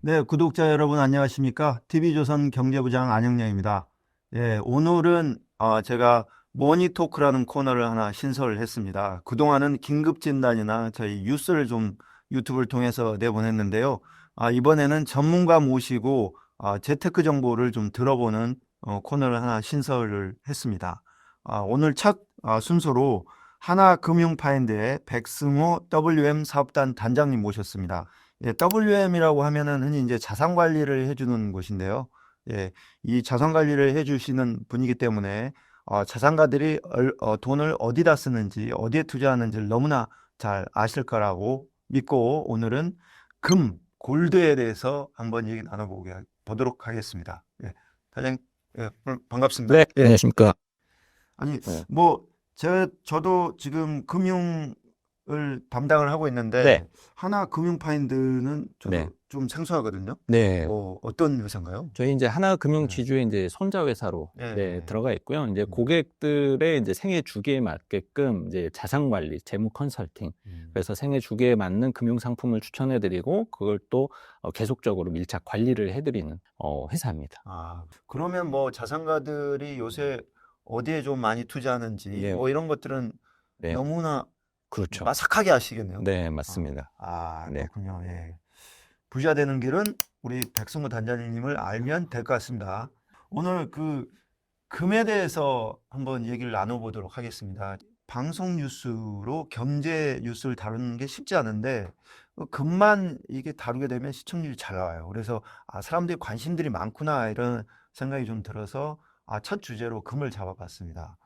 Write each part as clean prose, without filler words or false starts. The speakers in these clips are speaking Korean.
네, 구독자 여러분 안녕하십니까? TV조선 경제부장 안영량입니다. 예, 오늘은 제가 머니토크라는 코너를 하나 신설을 했습니다. 그동안은 긴급진단이나 저희 뉴스를 좀 유튜브를 통해서 내보냈는데요. 이번에는 전문가 모시고 재테크 정보를 좀 들어보는 코너를 하나 신설을 했습니다. 오늘 첫 순서로 하나금융파인드의 백승호 WM 사업단 단장님 모셨습니다. 예, WM이라고 하면은 흔히 이제 자산 관리를 해주는 곳인데요. 예, 이 자산 관리를 해주시는 분이기 때문에 자산가들이 돈을 어디다 쓰는지, 어디에 투자하는지를 너무나 잘 아실 거라고 믿고 오늘은 골드에 대해서 한번 얘기 나눠보도록 하겠습니다. 예, 사장님, 예, 반갑습니다. 네, 안녕하십니까. 아니, 네. 뭐, 저도 지금 금융을 담당을 하고 있는데, 네. 하나금융파인드는 네. 저도 좀 생소하거든요. 네. 어떤 회사인가요? 저희 이제 하나금융 네. 지주의 이제 손자 회사로 네. 들어가 있고요. 이제 음. 고객들의 이제 생애 주기에 맞게끔 이제 자산 관리, 재무 컨설팅. 그래서 생애 주기에 맞는 금융 상품을 추천해 드리고 그걸 또 계속적으로 밀착 관리를 해 드리는 회사입니다. 그러면 뭐 자산가들이 요새 어디에 좀 많이 투자하는지, 네. 뭐 이런 것들은 네. 너무나 그렇죠. 마삭하게 아시겠네요. 네, 맞습니다. 네. 그렇군요. 예. 부자 되는 길은 우리 백승호 단장님을 알면 될 것 같습니다. 오늘 금에 대해서 한번 얘기를 나눠보도록 하겠습니다. 방송 뉴스로 경제 뉴스를 다루는 게 쉽지 않은데 금만 이게 다루게 되면 시청률이 잘 나와요. 그래서 사람들이 관심들이 많구나 이런 생각이 좀 들어서 첫 주제로 금을 잡아봤습니다.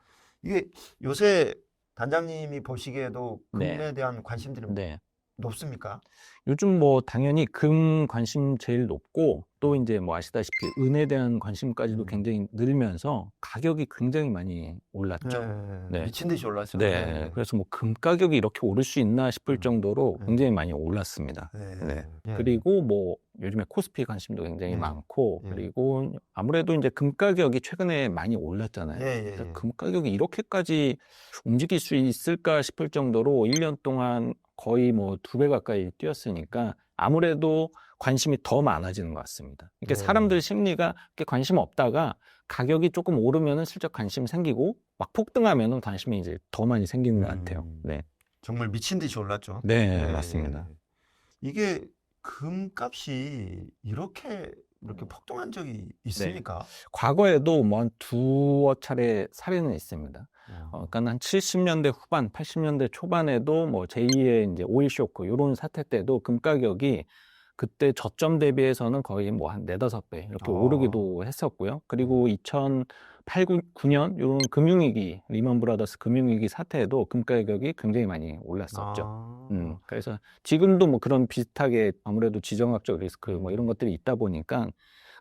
이게 요새 단장님이 보시기에도 금에 네. 대한 관심들이 네. 높습니까? 요즘 뭐 당연히 금 관심 제일 높고 또 이제 뭐 아시다시피 은에 대한 관심까지도 굉장히 늘면서 가격이 굉장히 많이 올랐죠. 네. 미친 듯이 올랐죠. 네. 그래서 뭐 금 가격이 이렇게 오를 수 있나 싶을 정도로 네. 굉장히 많이 올랐습니다. 네. 그리고 뭐 요즘에 코스피 관심도 굉장히 네. 많고 예. 그리고 아무래도 이제 금 가격이 최근에 많이 올랐잖아요. 그러니까 금 가격이 이렇게까지 움직일 수 있을까 싶을 정도로 1년 동안 거의 뭐 2배 가까이 뛰었으니까 아무래도 관심이 더 많아지는 것 같습니다. 이렇게 사람들 심리가 그렇게 관심 없다가 가격이 조금 오르면은 슬쩍 관심 생기고 막 폭등하면은 관심이 이제 더 많이 생기는 것 같아요. 네. 정말 미친 듯이 올랐죠. 네, 맞습니다. 이게 금값이 이렇게 폭등한 적이 있습니까? 과거에도 뭐 한 두어 차례 사례는 있습니다. 그러니까 한 70년대 후반, 80년대 초반에도 뭐 제2의 이제 오일 쇼크 이런 사태 때도 금 가격이 그때 저점 대비해서는 거의 뭐 한 4~5배 이렇게 오르기도 했었고요. 그리고 2008, 9년 이런 금융위기, 리먼 브라더스 금융위기 사태에도 금 가격이 굉장히 많이 올랐었죠. 그래서 지금도 뭐 그런 비슷하게 아무래도 지정학적 리스크 뭐 이런 것들이 있다 보니까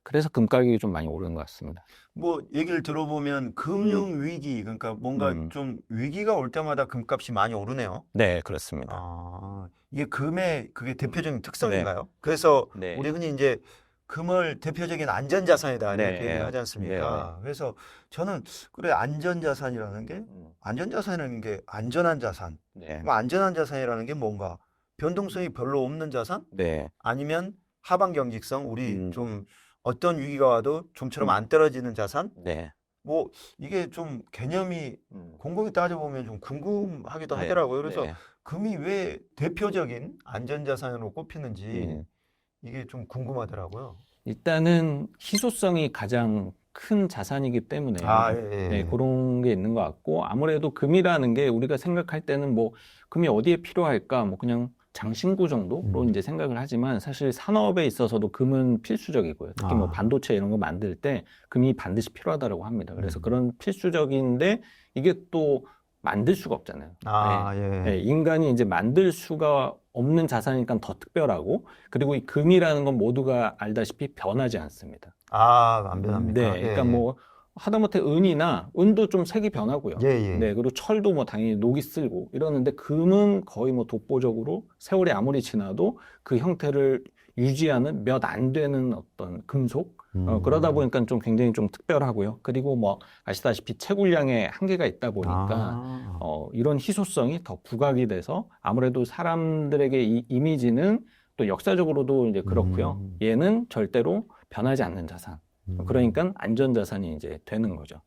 그래서 금 가격이 좀 많이 오르는 것 같습니다. 뭐 얘기를 들어보면 금융 위기 그러니까 뭔가 좀 위기가 올 때마다 금값이 많이 오르네요. 네, 그렇습니다. 이게 금의 그게 대표적인 특성인가요? 그래서 네. 우리 흔히 이제 금을 대표적인 안전자산이다 네. 이렇게 얘기를 하지 않습니까? 그래서 저는 그래 안전자산이라는 게 안전한 자산. 그럼 안전한 자산이라는 게 뭔가 변동성이 별로 없는 자산? 네. 아니면 하방 경직성 우리 좀 어떤 위기가 와도 좀처럼 안 떨어지는 자산? 네. 뭐 이게 좀 개념이 곰곰이 따져보면 좀 궁금하기도 하더라고요. 그래서 금이 왜 대표적인 안전자산으로 꼽히는지 이게 좀 궁금하더라고요. 일단은 희소성이 가장 큰 자산이기 때문에 네, 그런 게 있는 것 같고 아무래도 금이라는 게 우리가 생각할 때는 뭐 금이 어디에 필요할까 뭐 그냥 장신구 정도로 이제 생각을 하지만 사실 산업에 있어서도 금은 필수적이고요. 특히 뭐 반도체 이런 거 만들 때 금이 반드시 필요하다고 합니다. 그래서 그런 필수적인데 이게 또 만들 수가 없잖아요. 인간이 이제 만들 수가 없는 자산이니까 더 특별하고 그리고 이 금이라는 건 모두가 알다시피 변하지 않습니다. 안 변합니까? 네, 그러니까 뭐 하다못해 은도 좀 색이 변하고요. 네, 그리고 철도 뭐 당연히 녹이 쓸고 이러는데 금은 거의 뭐 독보적으로 세월이 아무리 지나도 그 형태를 유지하는 몇 안 되는 어떤 금속 그러다 보니까 좀 굉장히 좀 특별하고요. 그리고 뭐 아시다시피 채굴량에 한계가 있다 보니까 이런 희소성이 더 부각이 돼서 아무래도 사람들에게 이 이미지는 또 역사적으로도 이제 그렇고요. 얘는 절대로 변하지 않는 자산. 그러니까 안전자산이 이제 되는 거죠.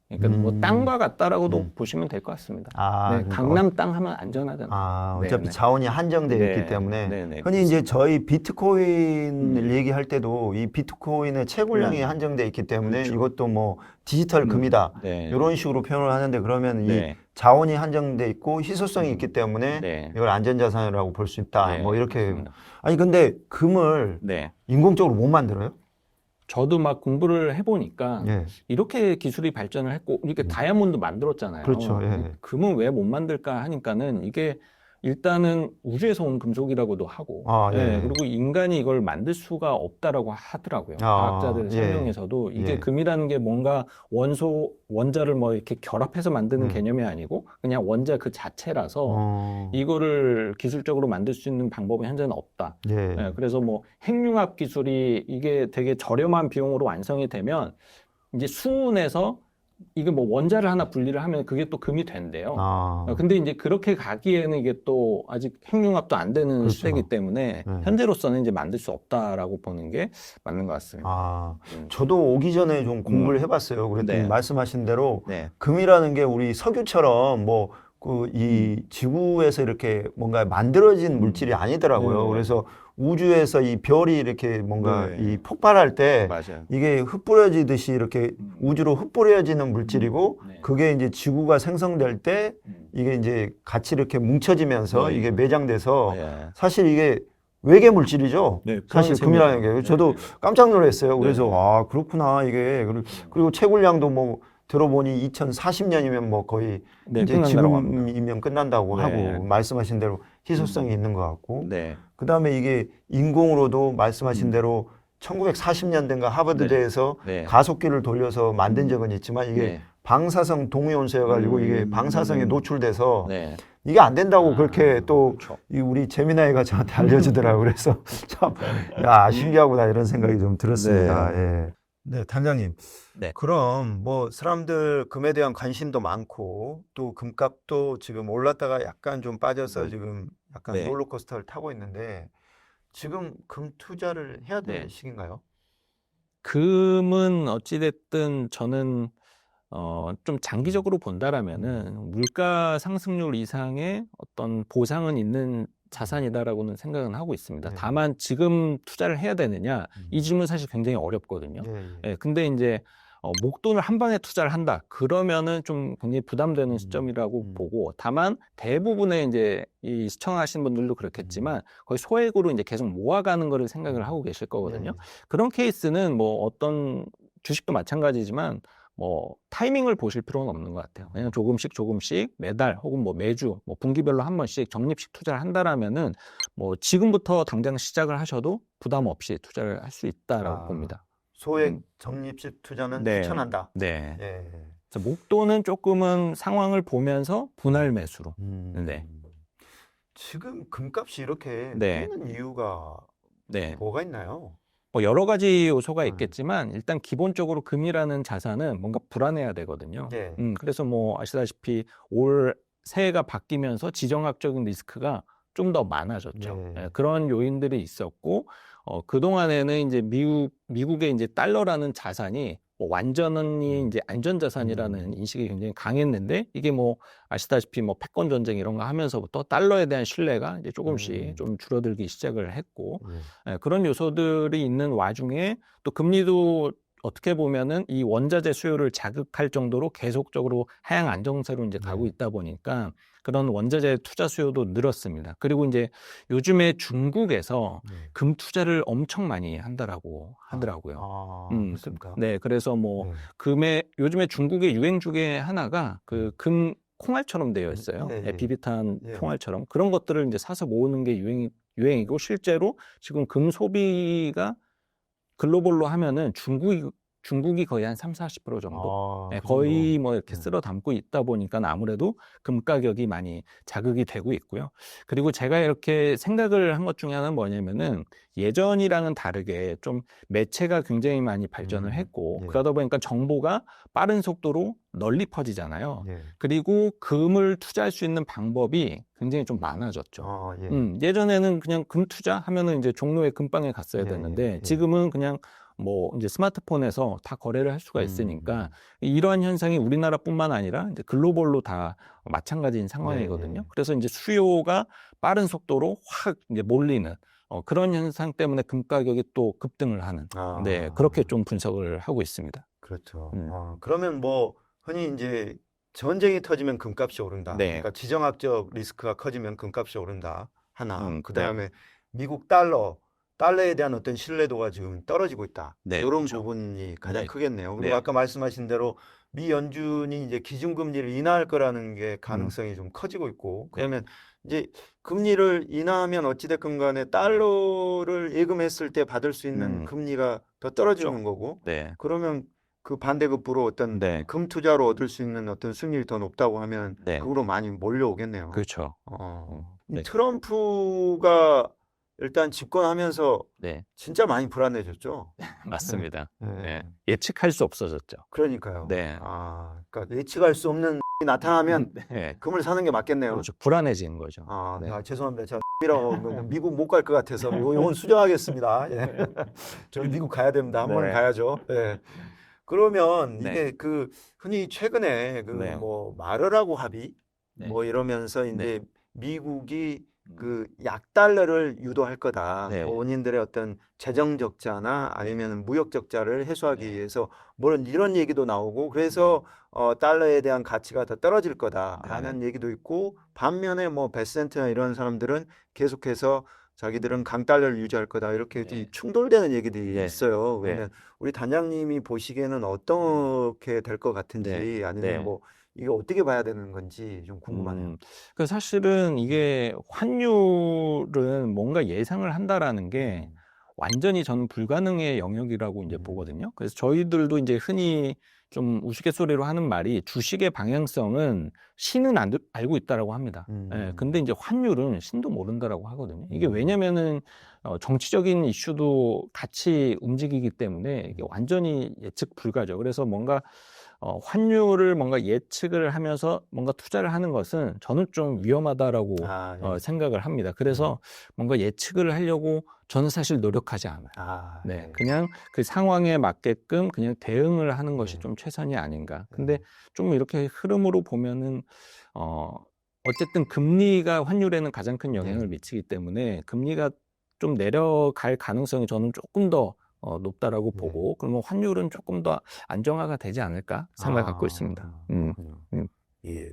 그러니까 뭐 땅과 같다라고도 보시면 될 것 같습니다. 네, 그러니까 강남 땅 하면 안전하잖아요. 어차피 네네. 자원이 한정되어 있기 네, 때문에 네네, 흔히 이제 저희 비트코인을 얘기할 때도 이 비트코인의 채굴량이 한정되어 있기 때문에 그렇죠. 이것도 뭐 디지털 금이다 네. 이런 식으로 표현을 하는데 그러면 이 네. 자원이 한정되어 있고 희소성이 있기 때문에 네. 이걸 안전자산이라고 볼 수 있다. 네, 뭐 이렇게 맞습니다. 아니 근데 금을 네. 인공적으로 못 만들어요? 저도 막 공부를 해보니까 예. 이렇게 기술이 발전을 했고 이렇게 다이아몬드 만들었잖아요. 그렇죠. 예. 금은 왜 못 만들까 하니까는 이게 일단은 우주에서 온 금속이라고도 하고 예. 그리고 인간이 이걸 만들 수가 없다라고 하더라고요. 아, 과학자들 예. 설명에서도 이게 예. 금이라는 게 뭔가 원자를 뭐 이렇게 결합해서 만드는 개념이 아니고 그냥 원자 그 자체라서 이거를 기술적으로 만들 수 있는 방법은 현재는 없다. 예. 그래서 뭐 핵융합 기술이 이게 되게 저렴한 비용으로 완성이 되면 이제 수은에서 이게 뭐 원자를 하나 분리를 하면 그게 또 금이 된대요. 근데 이제 그렇게 가기에는 이게 또 아직 핵융합도 안 되는 그렇죠. 시대이기 때문에 현재로서는 이제 만들 수 없다라고 보는 게 맞는 것 같습니다. 저도 오기 전에 좀 공부를 해봤어요. 그랬더니 네. 말씀하신 대로 네. 금이라는 게 우리 석유처럼 뭐 이 지구에서 이렇게 뭔가 만들어진 물질이 아니더라고요. 네. 그래서 우주에서 이 별이 이렇게 뭔가 네. 이 폭발할 때 맞아요. 이게 흩뿌려지듯이 이렇게 우주로 흩뿌려지는 물질이고 네. 그게 이제 지구가 생성될 때 이게 이제 같이 이렇게 뭉쳐지면서 네. 이게 매장돼서 네. 사실 이게 외계 물질이죠. 네, 사실 그런 금이라는 게. 셈이죠. 저도 네. 깜짝 놀랐어요. 그래서 네. 그렇구나 이게. 그리고 채굴량도 뭐 들어보니 2040년이면 뭐 거의 네, 이제 끝난다고 합니다. 지금이면 끝난다고 네. 하고 말씀하신 대로 희소성이 있는 것 같고. 네. 그다음에 이게 인공으로도 말씀하신 대로 1940년대인가 하버드대에서 네. 가속기를 돌려서 만든 적은 있지만 이게 네. 방사성 동위원소여가지고 이게 방사성에 노출돼서 네. 이게 안 된다고 그렇게 또 그렇죠. 이 우리 재미나이가 저한테 알려주더라고요. 그래서 참, 야, 신기하구나 이런 생각이 좀 들었습니다. 예. 네, 단장님. 네. 그럼 뭐 사람들 금에 대한 관심도 많고 또 금값도 지금 올랐다가 약간 좀 빠져서 지금 약간 네. 롤러코스터를 타고 있는데 지금 금 투자를 해야 될 네. 시기인가요? 금은 어찌됐든 저는 좀 장기적으로 본다라면은 물가 상승률 이상의 어떤 보상은 있는 자산이다라고는 생각은 하고 있습니다. 네. 다만 지금 투자를 해야 되느냐 이 질문 사실 굉장히 어렵거든요. 근데 이제 목돈을 한 방에 투자를 한다. 그러면은 좀 굉장히 부담되는 시점이라고 보고 다만 대부분의 이제 이 시청하시는 분들도 그렇겠지만 거의 소액으로 이제 계속 모아가는 거를 생각을 하고 계실 거거든요. 그런 케이스는 뭐 어떤 주식도 마찬가지지만 뭐 타이밍을 보실 필요는 없는 것 같아요. 그냥 조금씩 매달 혹은 뭐 매주 뭐 분기별로 한 번씩 적립식 투자를 한다라면은 뭐 지금부터 당장 시작을 하셔도 부담 없이 투자를 할 수 있다라고 봅니다. 소액 적립식 투자는 네. 추천한다. 네. 예. 그래서 목돈은 조금은 상황을 보면서 분할 매수로. 네. 지금 금값이 이렇게 네. 뛰는 이유가 네. 뭐가 있나요? 뭐 여러 가지 요소가 있겠지만 일단 기본적으로 금이라는 자산은 뭔가 불안해야 되거든요. 네. 그래서 뭐 아시다시피 올 새해가 바뀌면서 지정학적인 리스크가 좀 더 많아졌죠. 네. 그런 요인들이 있었고 그동안에는 이제 미국의 이제 달러라는 자산이 뭐 완전히 이제 안전자산이라는 인식이 굉장히 강했는데 이게 뭐 아시다시피 뭐 패권 전쟁 이런 거 하면서부터 달러에 대한 신뢰가 이제 조금씩 좀 줄어들기 시작을 했고 그런 요소들이 있는 와중에 또 금리도 어떻게 보면은 이 원자재 수요를 자극할 정도로 계속적으로 하향 안정세로 이제 가고 있다 보니까 그런 원자재 투자 수요도 늘었습니다. 그리고 이제 요즘에 중국에서 금 투자를 엄청 많이 한다라고 하더라고요. 그렇습니까? 네, 그래서 뭐 요즘에 중국의 유행 중에 하나가 그 금 콩알처럼 되어 있어요. 비비탄 콩알처럼 그런 것들을 이제 사서 모으는 게 유행이고 실제로 지금 금 소비가 글로벌로 하면은 중국이 거의 한 30-40% 정도. 그 거의 정도. 뭐 이렇게 쓸어 담고 있다 보니까 아무래도 금 가격이 많이 자극이 되고 있고요. 그리고 제가 이렇게 생각을 한 것 중에 하나는 뭐냐면은 예전이랑은 다르게 좀 매체가 굉장히 많이 발전을 했고 예. 그러다 보니까 정보가 빠른 속도로 널리 퍼지잖아요. 예. 그리고 금을 투자할 수 있는 방법이 굉장히 좀 많아졌죠. 예. 예전에는 그냥 금 투자하면은 이제 종로의 금방에 갔어야 예, 됐는데 예. 지금은 그냥 뭐 이제 스마트폰에서 다 거래를 할 수가 있으니까 이러한 현상이 우리나라뿐만 아니라 이제 글로벌로 다 마찬가지인 상황이거든요. 예. 그래서 이제 수요가 빠른 속도로 확 이제 몰리는 그런 현상 때문에 금 가격이 또 급등을 하는 네, 그렇게 좀 분석을 하고 있습니다. 그렇죠. 그러면 뭐 흔히 이제 전쟁이 터지면 금값이 오른다. 네. 그러니까 지정학적 리스크가 커지면 금값이 오른다. 하나. 그다음에 네. 미국 달러에 대한 어떤 신뢰도가 지금 떨어지고 있다. 네, 이런 그렇죠. 부분이 가장 네. 크겠네요. 그리고 네. 아까 말씀하신 대로 미 연준이 이제 기준금리를 인하할 거라는 게 가능성이 좀 커지고 있고, 그러면 이제 금리를 인하하면 어찌됐건 간에 달러를 예금했을 때 받을 수 있는 금리가 더 떨어지는 그렇죠. 거고, 네. 그러면 그 반대급부로 어떤 네. 금 투자로 얻을 수 있는 어떤 수익률이 더 높다고 하면 네. 그거로 많이 몰려오겠네요. 그렇죠. 네. 트럼프가 일단 집권하면서 네. 진짜 많이 불안해졌죠. 맞습니다. 네. 네. 예측할 수 없어졌죠. 그러니까요. 네. 그러니까 예측할 수 없는 나타나면 네. 금을 사는 게 맞겠네요. 그렇죠. 불안해지는 거죠. 네. 죄송합니다. 제가 이라고 미국 못 갈 것 같아서 이건 수정하겠습니다. 예. 저희 미국 가야 됩니다. 한 번은 네. 가야죠. 예. 그러면 네. 이게 그 흔히 최근에 그 네. 뭐 마르라고 합의 네. 뭐 이러면서 네. 이제 미국이 그 약달러를 유도할 거다. 네. 본인들의 어떤 재정 적자나 아니면 무역 적자를 해소하기 위해서 뭐 이런 얘기도 나오고 그래서 달러에 대한 가치가 더 떨어질 거다라는 얘기도 있고 반면에 뭐 베센트나 이런 사람들은 계속해서 자기들은 강달러를 유지할 거다 이렇게 충돌되는 얘기들이 있어요. 그러면 우리 단장님이 보시기에는 어떻게 될 것 같은지 아니면 뭐 이게 어떻게 봐야 되는 건지 좀 궁금하네요. 그 사실은 이게 환율은 뭔가 예상을 한다라는 게 완전히 저는 불가능의 영역이라고 이제 보거든요. 그래서 저희들도 이제 흔히 좀 우스갯소리로 하는 말이 주식의 방향성은 신은 알고 있다라고 합니다. 예, 근데 이제 환율은 신도 모른다라고 하거든요. 이게 왜냐면은 정치적인 이슈도 같이 움직이기 때문에 이게 완전히 예측 불가죠. 그래서 뭔가 환율을 뭔가 예측을 하면서 뭔가 투자를 하는 것은 저는 좀 위험하다라고 생각을 합니다. 그래서 뭔가 예측을 하려고 저는 사실 노력하지 않아요. 네, 그냥 그 상황에 맞게끔 그냥 대응을 하는 것이 좀 최선이 아닌가. 근데 좀 이렇게 흐름으로 보면은 어쨌든 금리가 환율에는 가장 큰 영향을 미치기 때문에 금리가 좀 내려갈 가능성이 저는 조금 더 높다라고 보고 그러면 환율은 조금 더 안정화가 되지 않을까 생각을 갖고 있습니다. 예.